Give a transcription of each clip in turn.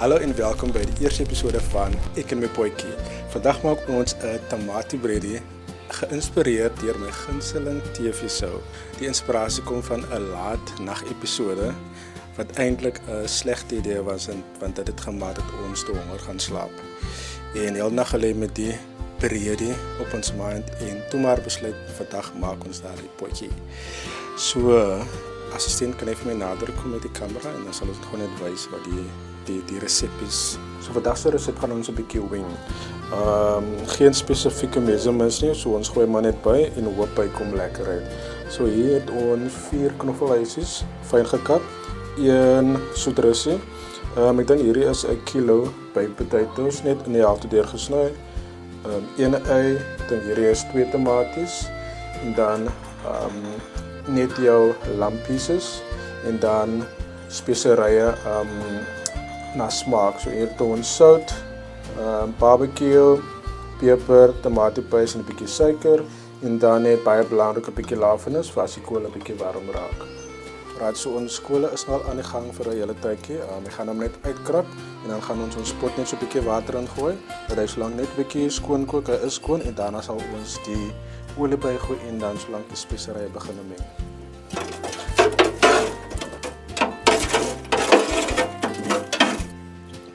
Hallo en welkom by die eerste episode van Ek en my potjie. Vandag maak ons 'n tamatie geïnspireerd deur my gunsteling TV-show. Die inspirasie kom van 'n laat nag episode wat eintlik 'n slegte idee was want dit het gemaak dat ons te honger gaan slaap. En heel nag gelê met die breedie op ons mind en toe maar besluit vandag maak ons daar die potjie. So assistent kan even my nader kom met die kamera en dan sal ons gewoon net wys wat die resep is. So vandag se resep gaan ons 'n bietjie wing. Geen spesifieke measurements nie, so ons gooi maar net by en hoop hy kom lekker uit. So hier het ons 4 knoffelhuisies fyn gekap, 1 soetrussie. Ek dink hierdie is 1 kilo baked potatoes net in die helfte deurgesny. 1 ei, dan hierdie is 2 tomaties en dan net jou lamb pieces en dan speserye na smaak. So hier het ons sout, barbecue, peper, tomatiepaste en 'n bietjie suiker en dan net baie belangrik 'n bietjie lafenis vir as die kool 'n bietjie warm raak. Right, so ons skole is nou aan die gang vir 'n hele tydjie. Ek gaan hom net uitkrap en dan gaan ons pot net so 'n bietjie water ingooi dat hy solank net 'n bietjie skoon kook, hy is skoon en daarna sal ons die olie bygooi en dan solank die speserye begin meng.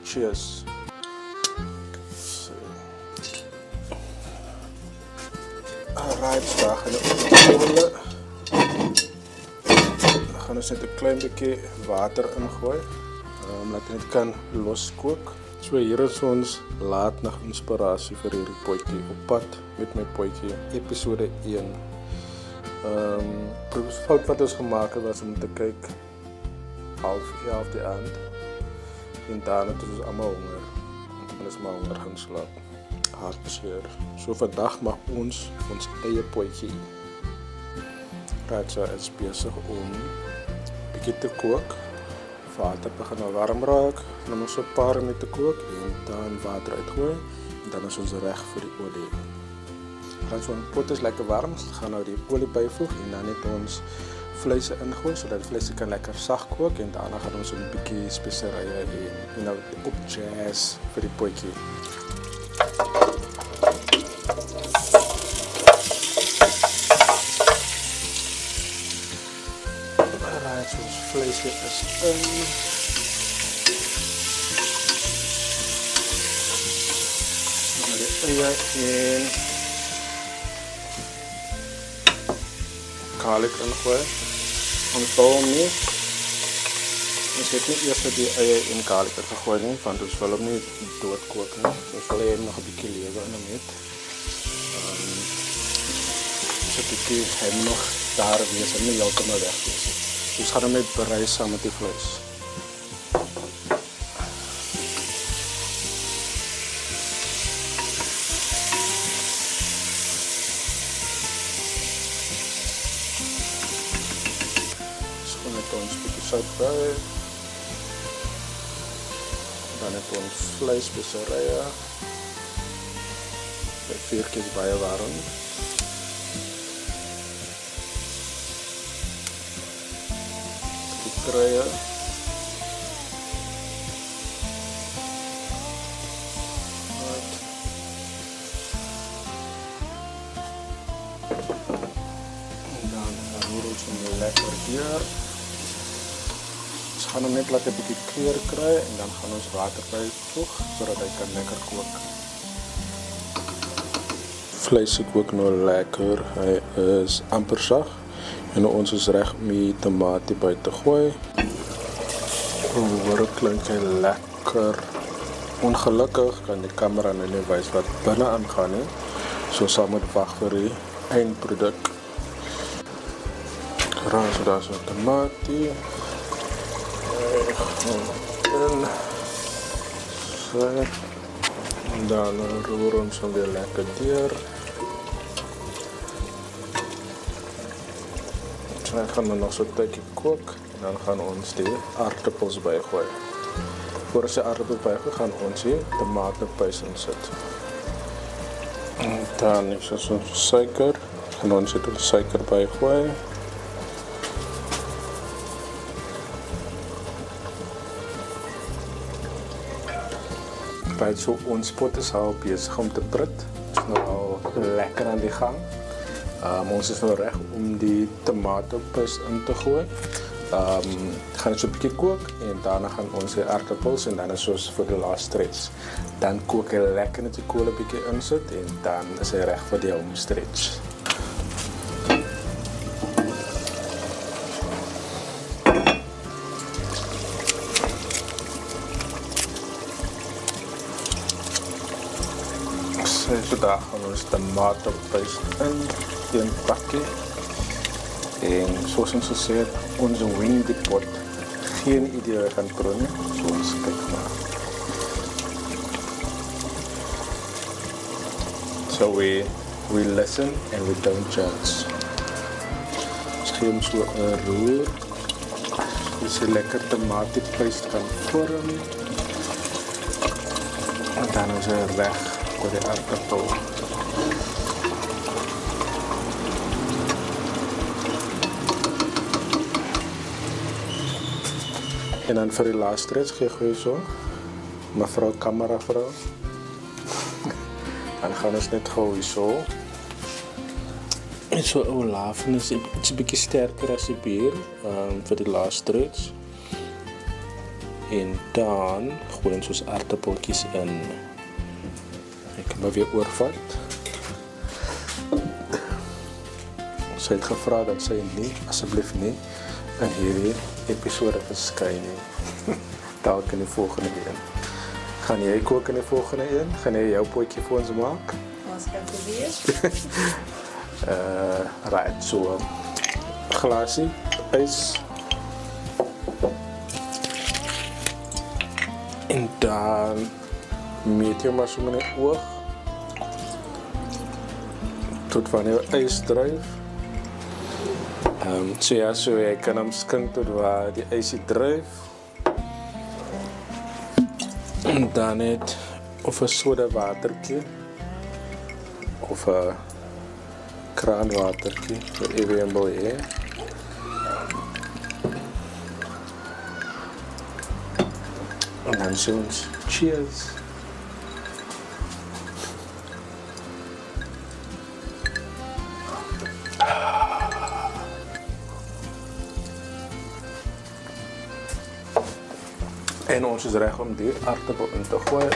Cheers. So. Alright, so daar gaan ons gaan ons net 'n klein bietjie water ingooi, laat dit kan loskook. So hier is ons laat nag inspirasie vir hierdie potjie op pad met my potjie episode 1. Die fout wat ons gemaak het was om te kyk 11:30 die aand en daarna het ons almal honger en ons maar honger gaan slaap. Hartseer. So vandag maak ons eie potjie. Ratsa is besig om bietjie te kook. Water begin nou warm raak, dan ons so 'n paar minute kook en dan water uitgooi en dan is ons reg vir die olie. Dan so 'n pot is lekker warm, gaan nou die olie byvoeg en dan net ons vleise ingooi sodat die vleise kan lekker sag kook en daarna gaan ons 'n bietjie speserye en nou op jazz vir die potjie. Ons vleesje is in. Nou die eie en garlic ingooi. Ons bou hom nie. Ons het nie eers die eie en garlic ingegooi nie, want ons wil hom nie doodkook nie. Ons wil hom nog 'n bietjie lewe in hom het. So 'n bietjie hy nog daar wees en nie heeltemal weg wees. Ons gaan hom net berei saam met die vlees. So gaan net ons bietjie sout by. Dan het ons vleis speserye. By 4 keer baie warm. Kruie. En dan roer ons hom lekker deur. Ons gaan hom net laat 'n bietjie kleur kry en dan gaan ons water byvoeg sodat hy kan lekker kook. Vleis kook nou lekker. Hy is amper sag. En ons is reg om die tomatie by te gooi. Wat klink hy lekker. Ongelukkig kan die kamera nou nie wys wat binne aangaan nie. So sal moet wag vir die eindproduk. Raas so daar so tomatie. En dan roer ons hom weer lekker deur. Dan gaan we nog so 'n tydjie kook en dan gaan ons die aardappels bygooi. Voor ons die aardappels bygooi, gaan ons die tomatiepaste insit. En dan is ons suiker, gaan ons dit suiker bygooi. Right, so ons pot is al besig om te prit. Is nou al lekker aan die gang. Ons is nou reg om die tomatopis in te gooi. Gaan dit so 'n bietjie kook en daarna gaan ons die aardappels en dan is soos vir die laaste stretch. Dan kook hy lekker net die kool 'n bietjie insit en dan is hy reg vir die home stretch. So daar gaan ons tomatopis in een pakkie. En soos ons gesê het, ons wing die pot. Geen idee wat gaan proe nie. So ons kyk maar. So we listen and we don't judge. Ons gee hem so 'n roer. Dis 'n lekker tomatiepaste kan vorm. En dan is hy reg vir die aardappel. En dan vir die laaste stretch gee so, mevrou kameravrou. Dan gaan ons net gou hierso. En so olaf en is 'n bietjie sterker as die bier vir die laaste stretch. En dan gooi ons ons aardappeltjies in. Ek kan maar weer oorvat. Sy het gevra dat sy nie, asseblief nie, in hierdie episode verskyn nie. Dalk in die volgende een. Gaan jy kook in die volgende een? Gaan jy jou potjie vir ons maak? Ons kan probeer. Right, so glasie, ys. En dan meet jy maar so met 'n oog. Tot wanneer ys dryf. So ja, so jy kan hom skink tot waar die ysie dryf. En dan net of 'n soda watertjie of 'n kraanwatertjie vir ewig wil hê. En dan sê ons cheers. En ons is reg om die aardappel in te gooi.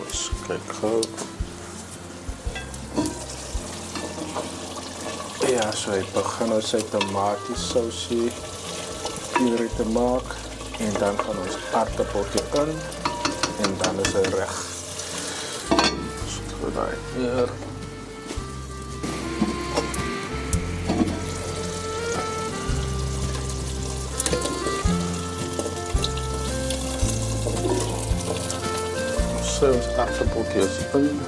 Ons kyk gou. Ja, so hy begin nou sy tomatiesousie hier te maak. En dan gaan ons aardappeltjie in. En dan is hy reg. So daai hier. So ons aardappeltjies in.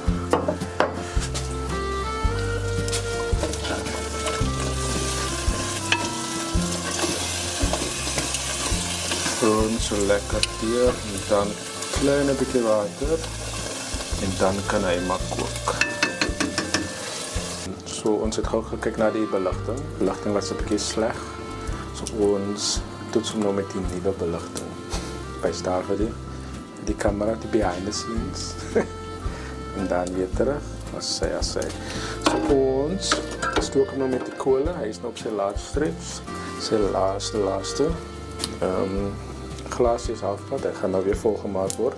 So lekker deur en dan kleine bietjie water en dan kan hy maar kook. So ons het gou gekyk na die beligting. Beligting was 'n bietjie sleg. So ons toets hom nou met die nuwe beligting. By staan vir die camera, die behind the scenes. En dan weer terug, as sy. So ons stook hom nou met die kolle. Hy is nou op sy laaste stretch. Sy laaste. Glasie is halfpad, hy gaan nou weer volgemaak word.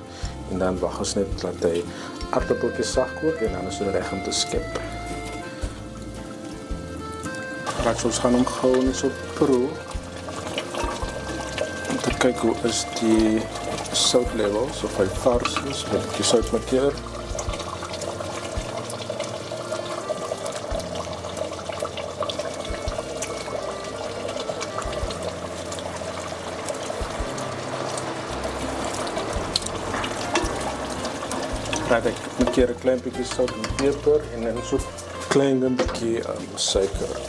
En dan wag ons net dat hy aardappeltjies sag kook en dan is hy reg om te skep. Laat ons gaan hom gou net so proe. Om te kyk hoe is die sout levels, of hy vars is met die soutmarkeer. Raad ek een keer 'n klein bietjie sout en peper en dan so klein bietjie suiker.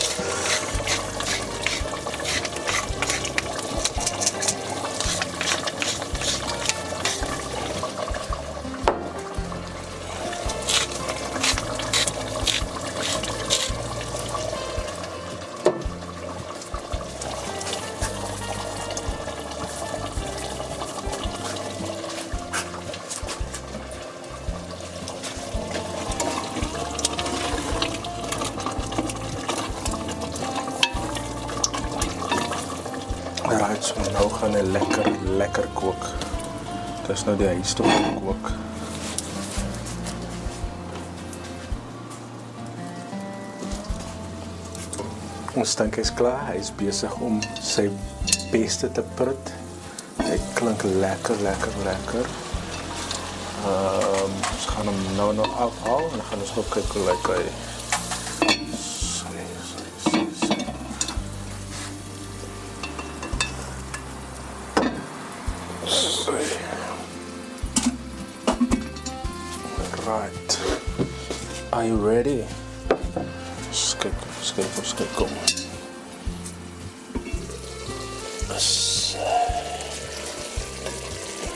Alright, so nou gaan hy lekker kook. Dis nou die huis toe kook. Ons dink hy's klaar, hy is besig om sy beste te prut. Hy klink lekker. Ons gaan hom nou afhaal en dan gaan ons ook kyk hoe lyk hy. Right. Are you ready? Skip, kom.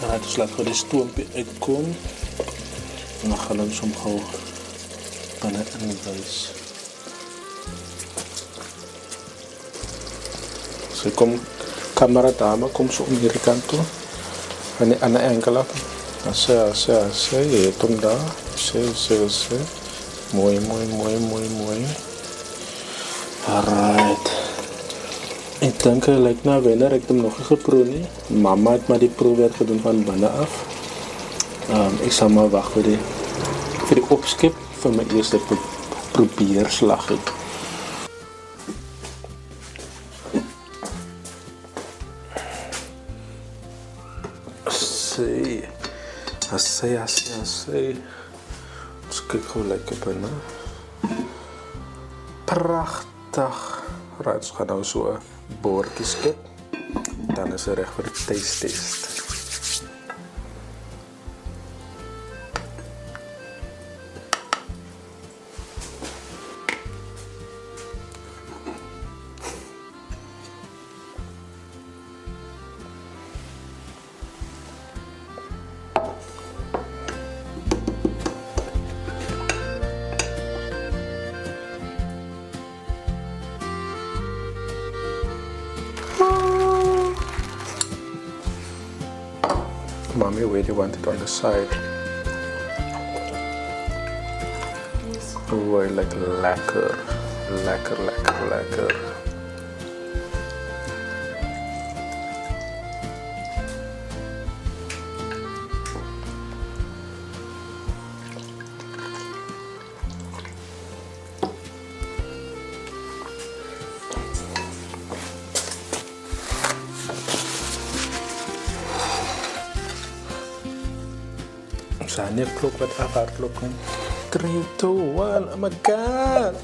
Right, dus laten we die stoompie uitkom. En dan gaan ons hom gou binne inwys. So kom camera dame, kom so om hierdie kant toe. Aan die ander enkel af. As jy het hom daar. Sê. Mooi. Alright. Ek dink hy lyk na wenner, ek het hom nog nie geproe nie. Mama het maar die proewerk gedoen van binne af. Ek sal maar wag vir die opskep van my eerste probeerslag. Sê. Ons kyk hoe lyk dit binne. Pragtig. Right, ons gaan nou so 'n boortjie skep. Dan is hy reg vir die taste test. Mommy, where do you want it on the side? Oh, I like lekker. Sana klok wat afhardloop. 3, 2, 1, oh my god!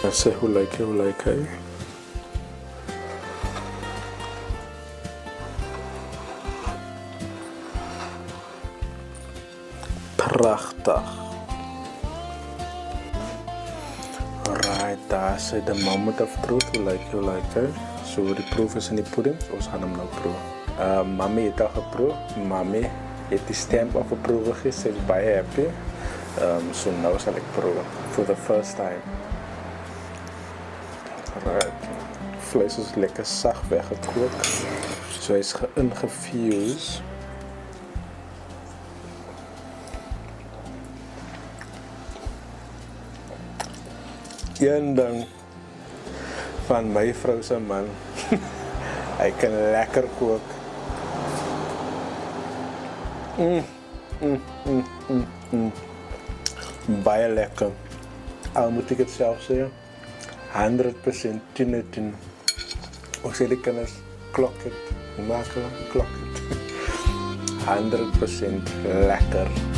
Let's see hoe lyk hy. Prachtig. Alright, daar is the moment of truth. Hoe lyk hy? So die proef is in die pudding. Ons gaan hom nou proef. Mami het al geproef. Mami het die stamp of approval gegee. Sy is baie happy. So nou sal ek proef. For the first time. Alright. Vlees is lekker sag weggekook. So hy is geïnfused. Een ding van my vrou se man, hy kan lekker kook. Baie lekker. Al moet ek het self sê, 100% 10 uit 10. Ons sê die kinders, klok het, maak klok het. 100% lekker.